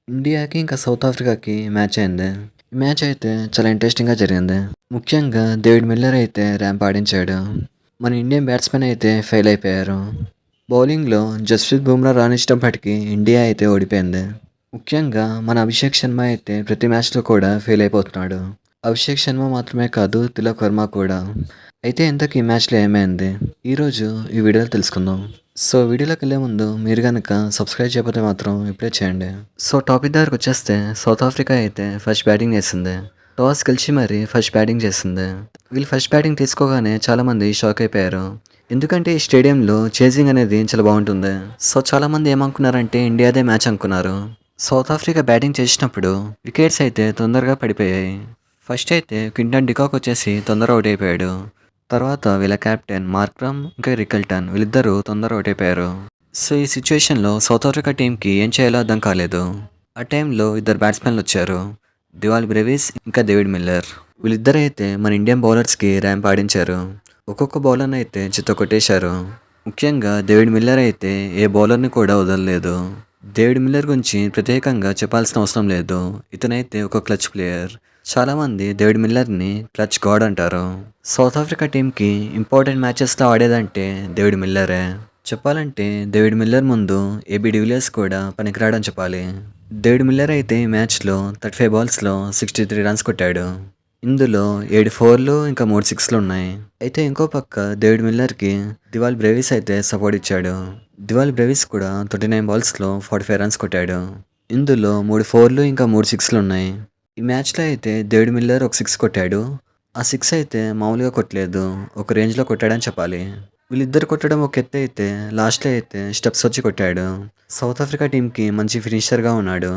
ఇండియాకి ఇంకా south ఆఫ్రికాకి match అయింది. ఈ మ్యాచ్ అయితే చాలా ఇంట్రెస్టింగ్‌గా జరిగింది. ముఖ్యంగా డేవిడ్ మిల్లర్ అయితే ర్యాంప్ ఆడించాడు. మన ఇండియన్ బ్యాట్స్‌మెన్ అయితే ఫెయిల్ అయిపోయారు. బౌలింగ్‌లో జస్ప్రీత్ బుమ్రా రాణించినప్పటికీ ఇండియా అయితే ఓడిపోయింది. ముఖ్యంగా మన అభిషేక్ శర్మ అయితే ప్రతి మ్యాచ్‌లో కూడా ఫెయిల్ అయిపోతున్నాడు. అభిషేక్ శర్మ మాత్రమే కాదు తిలక్ వర్మ కూడా. అయితే ఇంతకీ ఈ మ్యాచ్‌లో ఏమైంది? ఈరోజు ఈ వీడియోలో తెలుసుకుందాం. సో వీడియోలోకెళ్ళే ముందు మీరు గనక సబ్స్క్రైబ్ చేయకపోతే మాత్రం ఇప్పుడే చేయండి. సో టాపిక్ దగ్గరకొచ్చేస్తే సౌత్ ఆఫ్రికా అయితే ఫస్ట్ బ్యాటింగ్ చేసింది. టాస్ గెలిచి మరి ఫస్ట్ బ్యాటింగ్ చేసింది. వీళ్ళు ఫస్ట్ బ్యాటింగ్ తీసుకోగానే చాలామంది షాక్ అయిపోయారు. ఎందుకంటే ఈ స్టేడియంలో చేజింగ్ అనేది చాలా బాగుంటుంది. సో చాలామంది ఏమనుకున్నారంటే ఇండియాదే మ్యాచ్ అనుకున్నారు. సౌత్ ఆఫ్రికా బ్యాటింగ్ చేసినప్పుడు వికెట్స్ అయితే తొందరగా పడిపోయాయి. ఫస్ట్ అయితే క్వింటన్ డికాక్ వచ్చేసి తొందరగా అవుట్ అయిపోయాడు. తర్వాత వీళ్ళ కెప్టెన్ మార్క్రమ్ ఇంకా రికల్టన్ వీళ్ళిద్దరూ తొందరగా అవుట్ అయిపోయారు. సో ఈ సిచ్యువేషన్లో సౌత్ ఆఫ్రికా టీంకి ఏం చేయాలో అర్థం కాలేదు. ఆ టైంలో ఇద్దరు బ్యాట్స్మెన్లు వచ్చారు. దివాల్ బ్రెవిస్ ఇంకా డేవిడ్ మిల్లర్. వీళ్ళిద్దరైతే మన ఇండియన్ బౌలర్స్కి ర్యాంప్ ఆడించారు. ఒక్కొక్క బౌలర్ని అయితే చిత్తకొట్టేశారు. ముఖ్యంగా డేవిడ్ మిల్లర్ అయితే ఏ బౌలర్ని కూడా వదలలేదు. డేవిడ్ మిల్లర్ గురించి ప్రత్యేకంగా చెప్పాల్సిన అవసరం లేదు. ఇతనైతే ఒక క్లచ్ ప్లేయర్. చాలామంది డేవిడ్ మిల్లర్ని క్లచ్ గాడ్ అంటారు. సౌత్ ఆఫ్రికా టీంకి ఇంపార్టెంట్ మ్యాచెస్లో ఆడేదంటే డేవిడ్ మిల్లరే. చెప్పాలంటే డేవిడ్ మిల్లర్ ముందు ఏబీ డివిలియర్స్ కూడా పనికిరాడని చెప్పాలి. డేవిడ్ మిల్లర్ అయితే ఈ మ్యాచ్లో 35 బాల్స్లో 63 రన్స్ కొట్టాడు. ఇందులో 7 4లు ఇంకా 3 6లు ఉన్నాయి. అయితే ఇంకో పక్క డేవిడ్ మిల్లర్కి దివాల్ బ్రెవిస్ అయితే సపోర్ట్ ఇచ్చాడు. దివాల్ బ్రెవిస్ కూడా 39 బాల్స్లో 45 రన్స్ కొట్టాడు. ఇందులో 3 4లు ఇంకా 3 6లు ఉన్నాయి. ఈ మ్యాచ్లో అయితే డేవిడ్ మిల్లర్ ఒక 6 కొట్టాడు. ఆ 6 అయితే మామూలుగా కొట్టలేదు, ఒక రేంజ్లో కొట్టాడని చెప్పాలి. వీళ్ళిద్దరు కొట్టడం ఒక ఎత్తు అయితే లాస్ట్లో అయితే స్టెప్స్ వచ్చి కొట్టాడు. సౌత్ ఆఫ్రికా టీంకి మంచి ఫినిషర్గా ఉన్నాడు.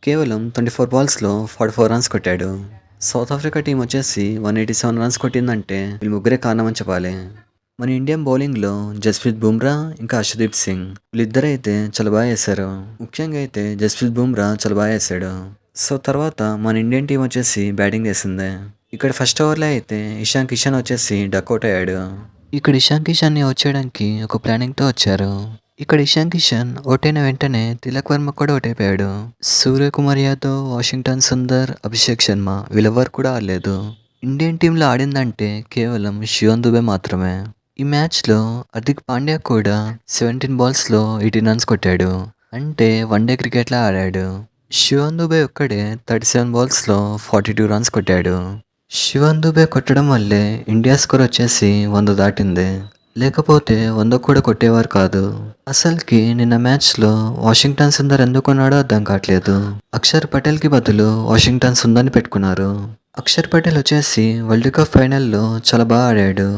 కేవలం 24 బాల్స్లో 44 రన్స్ కొట్టాడు. సౌత్ ఆఫ్రికా టీం వచ్చేసి 187 రన్స్ కొట్టిందంటే వీళ్ళు ముగ్గురే కారణం అని చెప్పాలి. మన ఇండియన్ బౌలింగ్లో జస్ప్రీత్ బుమ్రా ఇంకా హర్షదీప్ సింగ్ వీళ్ళిద్దరైతే చాలా బాగా వేశారు. ముఖ్యంగా అయితే జస్ప్రీత్ బుమ్రా చాలా బాగా వేశాడు. సో తర్వాత మన ఇండియన్ టీం వచ్చేసి బ్యాటింగ్ చేసింది. ఇక్కడ ఫస్ట్ ఓవర్లో అయితే ఇషాన్ కిషన్ వచ్చేసి డక్అవుట్ అయ్యాడు. ఇక్కడ ఇషాన్ కిషన్ని వచ్చేయడానికి ఒక ప్లానింగ్తో వచ్చారు. ఇక్కడ ఇషాన్ కిషన్ ఓటైన వెంటనే తిలక్ వర్మ కూడా ఓటైపోయాడు. సూర్యకుమార్ యాదవ్, వాషింగ్టన్ సుందర్, అభిషేక్ శర్మ వీళ్ళెవ్వరు కూడా ఆడలేదు. ఇండియన్ టీంలో ఆడిందంటే కేవలం శివన్ దుబే మాత్రమే. ఈ మ్యాచ్లో హార్దిక్ పాండ్యా కూడా 17 బాల్స్లో 18 రన్స్ కొట్టాడు. అంటే వన్డే క్రికెట్లా ఆడాడు. శివన్ దుబే ఒక్కడే 37 బాల్స్లో 42 రన్స్ కొట్టాడు. శివన్ దుబే కొట్టడం వల్లే ఇండియా స్కోర్ వచ్చేసి 100 దాటింది. లేకపోతే 100 కూడా కొట్టేవారు కాదు. అసలుకి నిన్న మ్యాచ్లో వాషింగ్టన్ సుందర్ ఎందుకున్నాడో అర్థం కావట్లేదు. అక్షర్ పటేల్కి బదులు వాషింగ్టన్ సుందర్ని పెట్టుకున్నారు. అక్షర్ పటేల్ వచ్చేసి వరల్డ్ కప్ ఫైనల్లో చాలా బాగా ఆడాడు.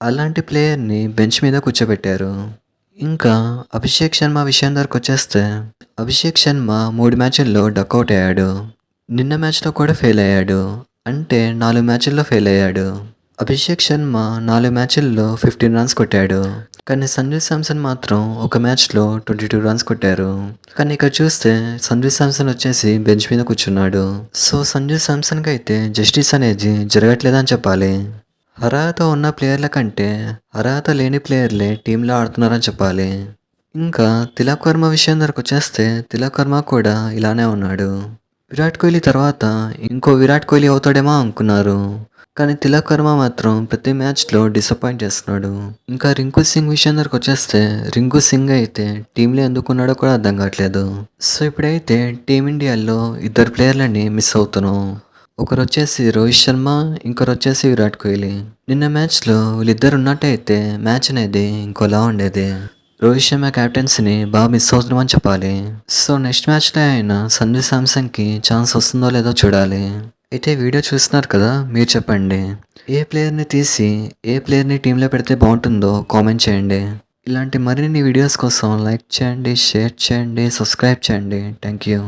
అలాంటి ప్లేయర్ని బెంచ్ మీద కూర్చోబెట్టారు. ఇంకా అభిషేక్ శర్మ విషయం దగ్గరకు వచ్చేస్తే అభిషేక్ శర్మ 3 మ్యాచ్ల్లో డక్అవుట్ అయ్యాడు. నిన్న మ్యాచ్లో కూడా ఫెయిల్ అయ్యాడు. అంటే 4 మ్యాచ్ల్లో ఫెయిల్ అయ్యాడు. అభిషేక్ శర్మ 4 మ్యాచ్ల్లో 15 రన్స్ కొట్టాడు. కానీ సంజు శాంసన్ మాత్రం ఒక మ్యాచ్లో 22 రన్స్ కొట్టారు. కానీ ఇక్కడ చూస్తే సంజు శాంసన్ వచ్చేసి బెంచ్ మీద కూర్చున్నాడు. సో సంజు శాంసన్కి అయితే జస్టిస్ అనేది జరగట్లేదని చెప్పాలి. అర్హత ఉన్న ప్లేయర్ల కంటే అర్హత లేని ప్లేయర్లే టీంలో ఆడుతున్నారని చెప్పాలి. ఇంకా తిలక్ వర్మ విషయం దగ్గరకు వచ్చేస్తే తిలక్ వర్మ కూడా ఇలానే ఉన్నాడు. విరాట్ కోహ్లీ తర్వాత ఇంకో విరాట్ కోహ్లీ అవుతాడేమో అనుకున్నారు. కానీ తిలక్ వర్మ మాత్రం ప్రతి మ్యాచ్లో డిసప్పాయింట్ చేస్తున్నాడు. ఇంకా రింకు సింగ్ విషయం దగ్గరకు వచ్చేస్తే రింకు సింగ్ అయితే టీంలో ఎందుకున్నాడో కూడా అర్థం కావట్లేదు. సో ఇప్పుడైతే టీమిండియాలో ఇద్దరు ప్లేయర్లని మిస్ అవుతున్నాం. ఒకరు వచ్చేసి రోహిత్ శర్మ, ఇంకొకరు వచ్చేసి విరాట్ కోహ్లీ. నిన్న మ్యాచ్లో వీళ్ళిద్దరు ఉన్నట్టయితే మ్యాచ్ అనేది ఇంకోలా ఉండేది. రోహిత్ శర్మ క్యాప్టెన్సీని బాగా మిస్ అవుతున్నామని చెప్పాలి. సో నెక్స్ట్ మ్యాచ్లో అయినా సంజు శాంసన్కి ఛాన్స్ వస్తుందో లేదో చూడాలి. అయితే వీడియో చూస్తున్నారు కదా, మీరు చెప్పండి ఏ ప్లేయర్ని తీసి ఏ ప్లేయర్ని టీంలో పెడితే బాగుంటుందో కామెంట్ చేయండి. ఇలాంటి మరిన్ని వీడియోస్ కోసం లైక్ చేయండి, షేర్ చేయండి, సబ్స్క్రైబ్ చేయండి. Thank you.